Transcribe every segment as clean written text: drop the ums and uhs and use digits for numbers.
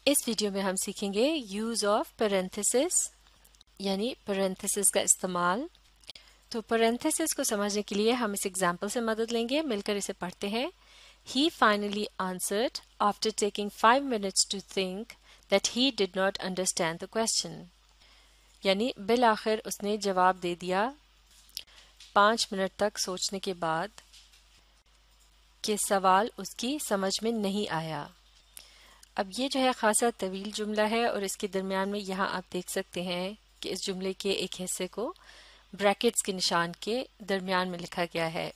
اس video میں ہم سیکھیں گے یوز آف پیرنتھیسس یعنی پیرنتھیسس کا استعمال. تو پیرنتھیسس کو سمجھنے کے لیے ہم اس ایگزامپل سے مدد لیں گے. مل کر اسے پڑھتے ہیں. He finally answered after taking 5 minutes to think that he did not understand the question. یعنی بالآخر اس نے جواب دے دیا 5 منٹ تک سوچنے کے بعد کہ سوال اس کی سمجھ میں نہیں آیا. اب یہ جو ہے خاصا طویل جملہ ہے اور اس کے درمیان میں یہاں آپ دیکھ سکتے ہیں کہ اس جملے کے ایک حصے کو بریکٹس کے نشان کے درمیان میں لکھا گیا ہے.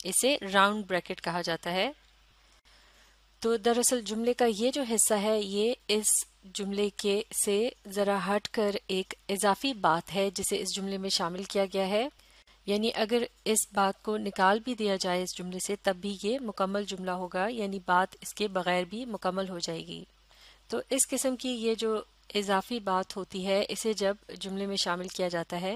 اسے راؤنڈ بریکٹ کہا جاتا ہے. تو دراصل جملے کا یہ جو حصہ ہے یہ اس جملے کے سے ذرا ہٹ کر ایک اضافی بات ہے جسے اس جملے میں شامل کیا گیا ہے. یعنی اگر اس بات کو نکال بھی دیا جائے اس جملے سے تب بھی یہ مکمل جملہ ہوگا، یعنی بات اس کے بغیر بھی مکمل ہو جائے گی. تو اس قسم کی یہ جو اضافی بات ہوتی ہے اسے جب جملے میں شامل کیا جاتا ہے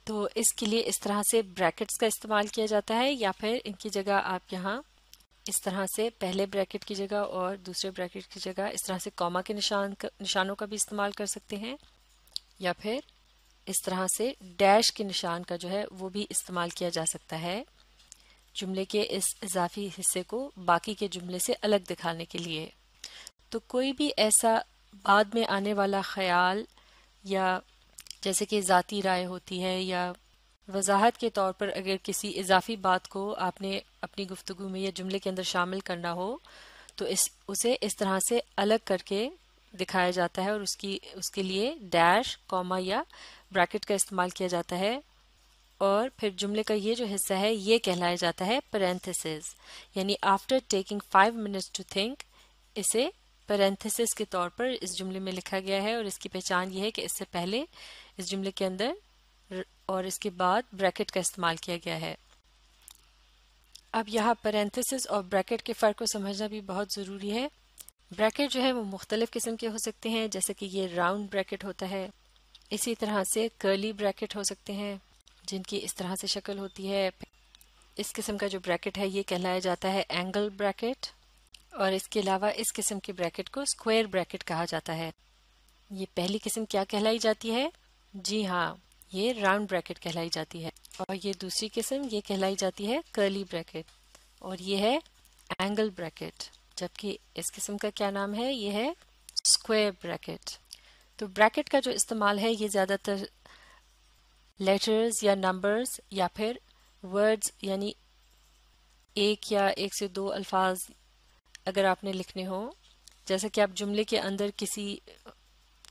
تو اس کے لیے اس طرح سے بریکٹس کا استعمال کیا جاتا ہے، یا پھر ان کی جگہ آپ یہاں اس طرح سے پہلے بریکٹ کی جگہ اور دوسرے بریکٹ کی جگہ اس طرح سے کوما کے نشانوں کا بھی استعمال کر سکتے ہیں، یا پھر اس طرح سے ڈیش کے نشان کا جو ہے وہ بھی استعمال کیا جا سکتا ہے جملے کے اس اضافی حصے کو باقی کے جملے سے الگ دکھانے کے لیے. تو کوئی بھی ایسا بعد میں آنے والا خیال یا جیسے کہ ذاتی رائے ہوتی ہے یا وضاحت کے طور پر اگر کسی اضافی بات کو آپ نے اپنی گفتگو میں یا جملے کے اندر شامل کرنا ہو تو اسے اس طرح سے الگ کر کے دکھایا جاتا ہے اور اس کے لیے ڈیش، کوما یا بریکٹ کا استعمال کیا جاتا ہے. اور پھر جملے کا یہ جو حصہ ہے یہ کہلایا جاتا ہے پیرنتھیسس. یعنی after taking 5 minutes to think اسے پیرنتھیسس کے طور پر اس جملے میں لکھا گیا ہے، اور اس کی پہچان یہ ہے کہ اس سے پہلے اس جملے کے اندر اور اس کے بعد بریکٹ کا استعمال کیا گیا ہے. اب یہاں پیرنتھیسس اور بریکٹ کے فرق کو سمجھنا بھی بہت ضروری ہے. بریکٹ جو ہے وہ مختلف قسم کے ہو سکتے ہیں، جیسے کہ یہ راؤنڈ بریکٹ ہوتا ہے. اسی طرح سے کرلی بریکٹ ہو سکتے ہیں جن کی اس طرح سے شکل ہوتی ہے. اس قسم کا جو بریکٹ ہے یہ کہلایا جاتا ہے اینگل بریکٹ، اور اس کے علاوہ اس قسم کے بریکٹ کو اسکوائر بریکٹ کہا جاتا ہے. یہ پہلی قسم کیا کہلائی جاتی ہے؟ جی ہاں، یہ راؤنڈ بریکٹ کہلائی جاتی ہے. اور یہ دوسری قسم یہ کہلائی جاتی ہے کرلی بریکٹ، اور یہ ہے اینگل بریکٹ. جبکہ اس قسم کا کیا نام ہے؟ یہ ہے اسکوائر بریکٹ. تو بریکٹ کا جو استعمال ہے یہ زیادہ تر لیٹرز یا نمبرز یا پھر ورڈز، یعنی ایک یا ایک سے دو الفاظ اگر آپ نے لکھنے ہوں، جیسا کہ آپ جملے کے اندر کسی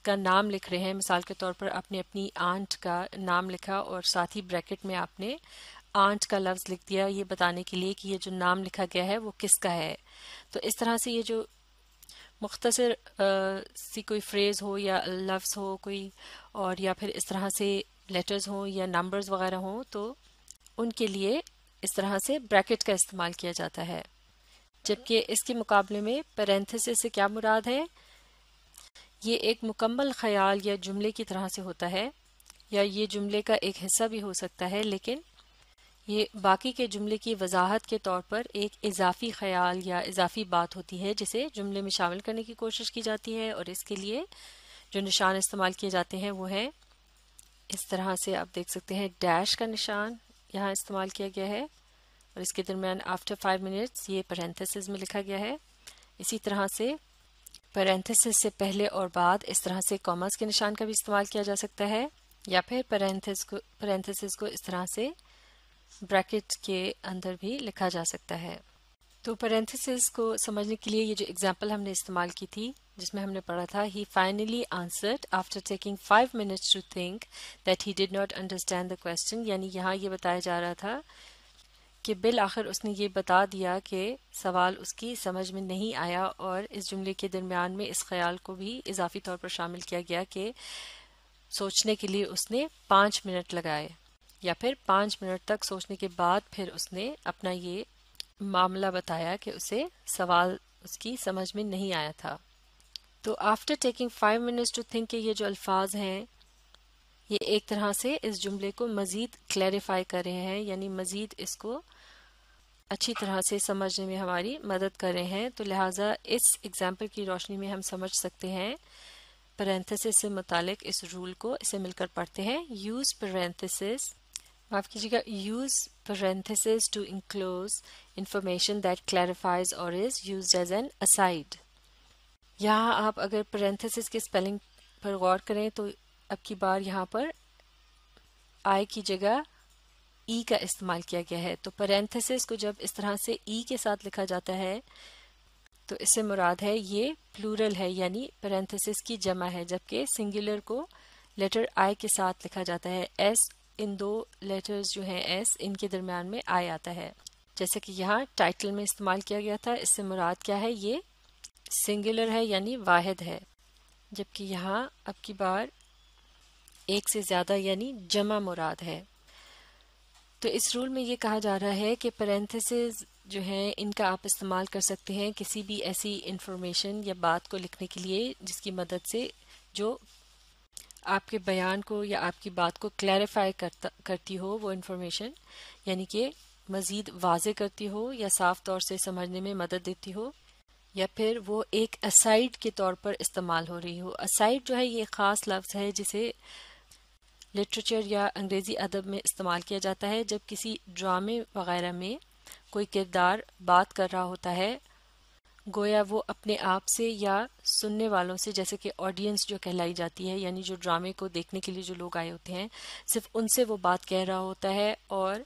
کا نام لکھ رہے ہیں، مثال کے طور پر آپ نے اپنی آنٹ کا نام لکھا اور ساتھ ہی بریکٹ میں آپ نے آنٹ کا لفظ لکھ دیا یہ بتانے کے لیے کہ یہ جو نام لکھا گیا ہے وہ کس کا ہے. تو اس طرح سے یہ جو مختصر سی کوئی فریز ہو یا لفظ ہو کوئی، اور یا پھر اس طرح سے لیٹرز ہوں یا نمبرز وغیرہ ہوں، تو ان کے لیے اس طرح سے بریکٹ کا استعمال کیا جاتا ہے. جبکہ اس کے مقابلے میں پیرنتھیسس سے کیا مراد ہے؟ یہ ایک مکمل خیال یا جملے کی طرح سے ہوتا ہے، یا یہ جملے کا ایک حصہ بھی ہو سکتا ہے، لیکن یہ باقی کے جملے کی وضاحت کے طور پر ایک اضافی خیال یا اضافی بات ہوتی ہے جسے جملے میں شامل کرنے کی کوشش کی جاتی ہے. اور اس کے لیے جو نشان استعمال کیے جاتے ہیں وہ ہیں اس طرح سے آپ دیکھ سکتے ہیں ڈیش کا نشان یہاں استعمال کیا گیا ہے، اور اس کے درمیان آفٹر 5 منٹس یہ پیرنتھیسس میں لکھا گیا ہے. اسی طرح سے پیرنتھیسس سے پہلے اور بعد اس طرح سے کاماز کے نشان کا بھی استعمال کیا جا سکتا ہے، یا پھر پیرنتھیسس کو اس طرح سے بریکٹ کے اندر بھی لکھا جا سکتا ہے. تو پیرنتھیسس کو سمجھنے کے لیے یہ جو اگزامپل ہم نے استعمال کی تھی جس میں ہم نے پڑھا تھا he finally answered after taking 5 minutes to think that he did not understand the question، یعنی یہاں یہ بتایا جا رہا تھا کہ بالآخر اس نے یہ بتا دیا کہ سوال اس کی سمجھ میں نہیں آیا، اور اس جملے کے درمیان میں اس خیال کو بھی اضافی طور پر شامل کیا گیا کہ سوچنے کے لیے اس نے 5 منٹ لگائے، یا پھر 5 منٹ تک سوچنے کے بعد پھر اس نے اپنا یہ معاملہ بتایا کہ اسے سوال اس کی سمجھ میں نہیں آیا تھا. تو after taking 5 minutes to think کے یہ جو الفاظ ہیں یہ ایک طرح سے اس جملے کو مزید کلیریفائی کر رہے ہیں، یعنی مزید اس کو अच्छी तरह से समझने में हमारी मदद कर रहे हैं। तो लिहाजा इस एग्जाम्पल की रोशनी में हम समझ सकते हैं पैरेंथेसिस से मुतालिक इस रूल को। इसे मिलकर पढ़ते हैं। यूज पैरेंथेसिस, माफ कीजिएगा, use parenthesis to enclose information that clarifies or is used as an aside. यहाँ आप अगर पैरेंथेसिस के स्पेलिंग पर गौर करें तो अब की बार यहाँ पर आई की जगह ई का इस्तेमाल किया गया है। तो पैरेंथेसिस को जब इस तरह से ई के साथ लिखा जाता है तो इससे मुराद है ये प्लूरल है, यानी पैरेंथेसिस की जमा है, जबकि सिंगुलर को लेटर आई के साथ लिखा जाता है। एस, इन दो लेटर्स जो हैं एस, इनके दरमियान में आई आता है, जैसे कि यहाँ टाइटल में इस्तेमाल किया गया था। इससे मुराद क्या है, ये सिंगुलर है यानी वाहिद है, जबकि यहाँ अब की बार एक से ज़्यादा यानी जमा मुराद है। तो इस रूल में ये कहा जा रहा है कि पैरेंथेसिस जो हैं इनका आप इस्तेमाल कर सकते हैं किसी भी ऐसी इंफॉर्मेशन या बात को लिखने के लिए जिसकी मदद से जो आपके बयान को या आपकी बात को क्लैरिफाई करती हो, वो इंफॉर्मेशन यानी कि मज़ीद वाज़े करती हो या साफ तौर से समझने में मदद देती हो, या फिर वो एक असाइड के तौर पर इस्तेमाल हो रही हो। असाइड जो है ये ख़ास लफ्ज़ है जिसे लिटरेचर या अंग्रेज़ी अदब में इस्तेमाल किया जाता है जब किसी ड्रामे वगैरह में कोई किरदार बात कर रहा होता है, गोया वो अपने आप से या सुनने वालों से, जैसे कि ऑडियंस जो कहलाई जाती है, यानी जो ड्रामे को देखने के लिए जो लोग आए होते हैं, सिर्फ उनसे वो बात कह रहा होता है और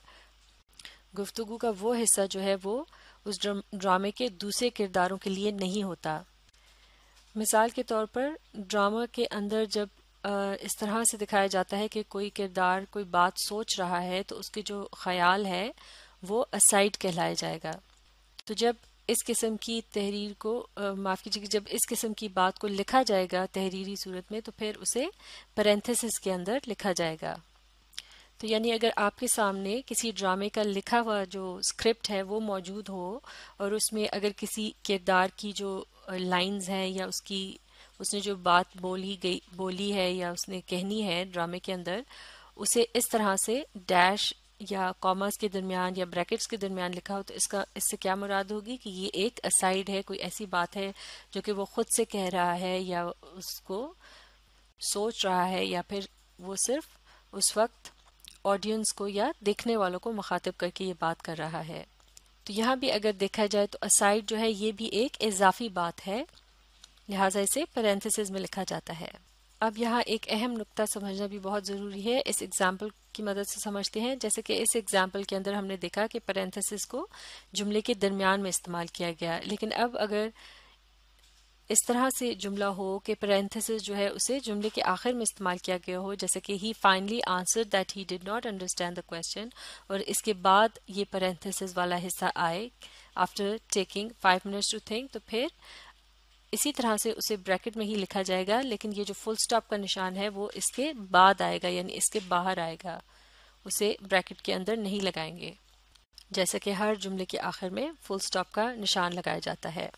गुफ्तगू का वो हिस्सा जो है वो उस ड्रामे के दूसरे किरदारों के लिए नहीं होता। मिसाल के तौर पर ड्रामा के अंदर जब इस तरह से दिखाया जाता है कि कोई किरदार कोई बात सोच रहा है तो उसके जो ख्याल है वो असाइड कहलाया जाएगा। तो जब इस किस्म की तहरीर को माफ़ कीजिएगा, जब इस किस्म की बात को लिखा जाएगा तहरीरी सूरत में तो फिर उसे पैरेंथेसिस के अंदर लिखा जाएगा। तो यानी अगर आपके सामने किसी ड्रामे का लिखा हुआ जो स्क्रिप्ट है वो मौजूद हो और उसमें अगर किसी किरदार की जो लाइंस हैं या उसने जो बात बोली है या उसने कहनी है ड्रामे के अंदर, उसे इस तरह से डैश या कॉमास के दरमियान या ब्रैकेट्स के दरमियान लिखा हो, तो इससे क्या मुराद होगी कि ये एक असाइड है, कोई ऐसी बात है जो कि वो खुद से कह रहा है या उसको सोच रहा है, या फिर वो सिर्फ उस वक्त ऑडियंस को या देखने वालों को मुखातिब करके ये बात कर रहा है। तो यहाँ भी अगर देखा जाए तो असाइड जो है ये भी एक इजाफी बात है, लिहाजा इसे पैरेंथेसिस में लिखा जाता है। अब यहाँ एक अहम नुक्ता समझना भी बहुत ज़रूरी है, इस एग्जाम्पल की मदद से समझते हैं। जैसे कि इस एग्जाम्पल के अंदर हमने देखा कि पैरेंथेसिस को जुमले के दरमियान में इस्तेमाल किया गया, लेकिन अब अगर इस तरह से जुमला हो कि पैरेंथेसिस जो है उसे जुमले के आखिर में इस्तेमाल किया गया हो, जैसे कि he finally answered that he did not understand the question, और इसके बाद ये पैरेंथेसिस वाला हिस्सा आए after taking 5 minutes to think, तो फिर इसी तरह से उसे ब्रैकेट में ही लिखा जाएगा, लेकिन ये जो फुल स्टॉप का निशान है वो इसके बाद आएगा, यानी इसके बाहर आएगा, उसे ब्रैकेट के अंदर नहीं लगाएंगे, जैसे कि हर जुमले के आखिर में फुल स्टॉप का निशान लगाया जाता है।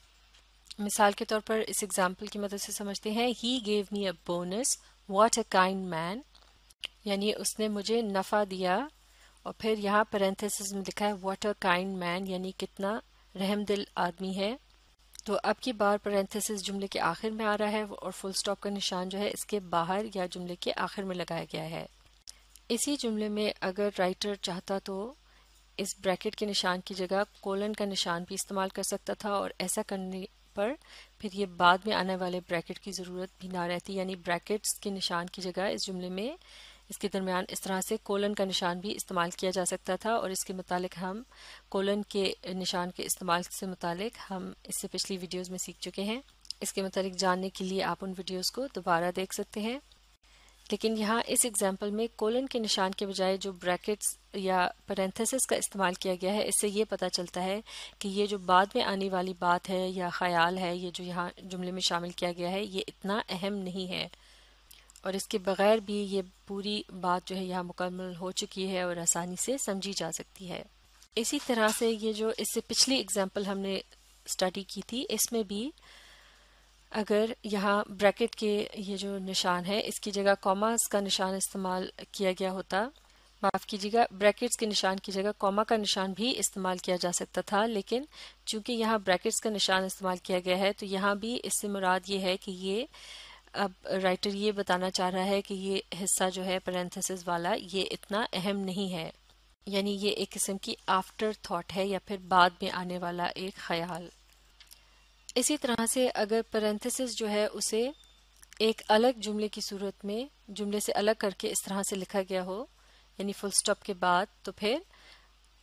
मिसाल के तौर पर इस एग्जाम्पल की मदद से समझते हैं। He gave me a bonus, what a kind man, यानी उसने मुझे नफ़ा दिया, और फिर यहाँ पैरेंथेसिस में लिखा है व्हाट अ काइंड मैन, यानी कितना रहमदिल आदमी है। तो अब की बार पैरेंथेसिस जुमले के आखिर में आ रहा है और फुल स्टॉप का निशान जो है इसके बाहर या जुमले के आखिर में लगाया गया है। इसी जुमले में अगर राइटर चाहता तो इस ब्रैकेट के निशान की जगह कोलन का निशान भी इस्तेमाल कर सकता था, और ऐसा करने पर फिर ये बाद में आने वाले ब्रैकेट की ज़रूरत भी ना रहती, यानी ब्रैकेट्स के निशान की जगह इस जुमले में इसके दरमियान इस तरह से कोलन का निशान भी इस्तेमाल किया जा सकता था। और इसके मुतालिक हम कोलन के निशान के इस्तेमाल से मुतालिक हम इससे पिछली वीडियोस में सीख चुके हैं। इसके मुतालिक जानने के लिए आप उन वीडियोस को दोबारा देख सकते हैं। लेकिन यहाँ इस एग्जाम्पल में कोलन के निशान के बजाय जो ब्रैकेट्स या पैरेंथेसिस का इस्तेमाल किया गया है, इससे ये पता चलता है कि ये जो बाद में आने वाली बात है या ख्याल है, ये जो यहाँ जुमले में शामिल किया गया है, ये इतना अहम नहीं है, और इसके बगैर भी ये पूरी बात जो है यहाँ मुकम्मल हो चुकी है और आसानी से समझी जा सकती है। इसी तरह से ये जो इससे पिछली एग्जाम्पल हमने स्टडी की थी, इसमें भी अगर यहाँ ब्रैकेट के ये जो निशान है इसकी जगह कॉमास का निशान इस्तेमाल किया गया होता, माफ़ कीजिएगा, ब्रैकेट्स के निशान की जगह कॉमा का निशान भी इस्तेमाल किया जा सकता था, लेकिन चूंकि यहाँ ब्रैकेट्स का निशान इस्तेमाल किया गया है तो यहाँ भी इससे मुराद ये है कि ये अब राइटर ये बताना चाह रहा है कि ये हिस्सा जो है पैरेंथेसिस वाला ये इतना अहम नहीं है, यानी ये एक किस्म की आफ्टर थॉट है या फिर बाद में आने वाला एक ख्याल। इसी तरह से अगर पैरेंथेसिस जो है उसे एक अलग जुमले की सूरत में जुमले से अलग करके इस तरह से लिखा गया हो, यानी फुल स्टॉप के बाद, तो फिर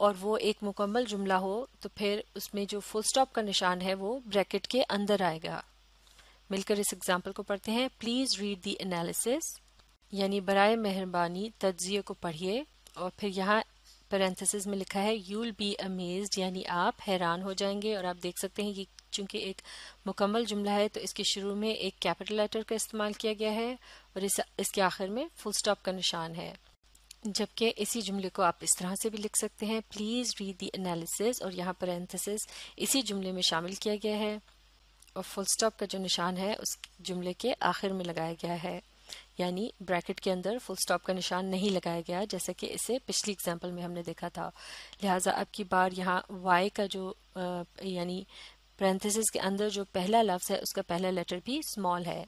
और वो एक मुकम्मल जुमला हो तो फिर उसमें जो फुल स्टॉप का निशान है वो ब्रैकेट के अंदर आएगा। मिलकर इस एग्जाम्पल को पढ़ते हैं। प्लीज रीड द एनालिसिस, यानी बराए मेहरबानी तज्जिए को पढ़िए, और फिर यहाँ पैरेंथेसिस में लिखा है यू विल बी अमेज्ड, यानी आप हैरान हो जाएंगे। और आप देख सकते हैं कि चूंकि एक मुकम्मल जुमला है तो इसके शुरू में एक कैपिटल लेटर का इस्तेमाल किया गया है और इसके आखिर में फुल स्टॉप का निशान है। जबकि इसी जुमले को आप इस तरह से भी लिख सकते हैं, प्लीज रीड द एनालिसिस, और यहाँ पैरेंथेसिस इसी जुमले में शामिल किया गया है और फुल स्टॉप का जो निशान है उस जुमले के आखिर में लगाया गया है, यानी ब्रैकेट के अंदर फुल स्टॉप का निशान नहीं लगाया गया जैसे कि इसे पिछली एग्जांपल में हमने देखा था। लिहाजा अब की बार यहाँ वाई का जो यानी पैरेंथेसिस के अंदर जो पहला लफ्ज़ है उसका पहला लेटर भी स्मॉल है।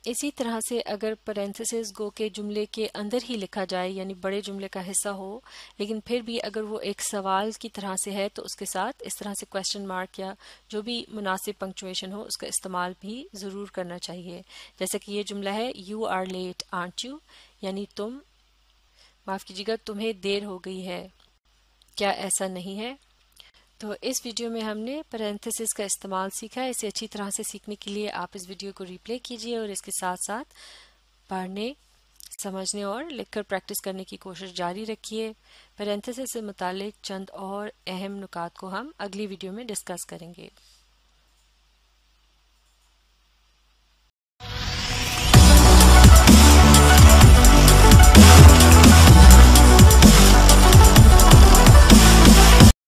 इसी तरह से अगर पैरेंथेसिस गो के जुमले के अंदर ही लिखा जाए, यानी बड़े जुमले का हिस्सा हो, लेकिन फिर भी अगर वो एक सवाल की तरह से है तो उसके साथ इस तरह से क्वेश्चन मार्क या जो भी मुनासिब पंक्चुएशन हो उसका इस्तेमाल भी ज़रूर करना चाहिए। जैसे कि ये जुमला है you are late aren't you, यानी तुम, माफ़ कीजिएगा, तुम्हें देर हो गई है, क्या ऐसा नहीं है। तो इस वीडियो में हमने पैरेंथेसिस का इस्तेमाल सीखा। इसे अच्छी तरह से सीखने के लिए आप इस वीडियो को रिप्ले कीजिए और इसके साथ साथ पढ़ने, समझने और लिखकर प्रैक्टिस करने की कोशिश जारी रखिए। पैरेंथेसिस से मुतालिक चंद और अहम नुकात को हम अगली वीडियो में डिस्कस करेंगे।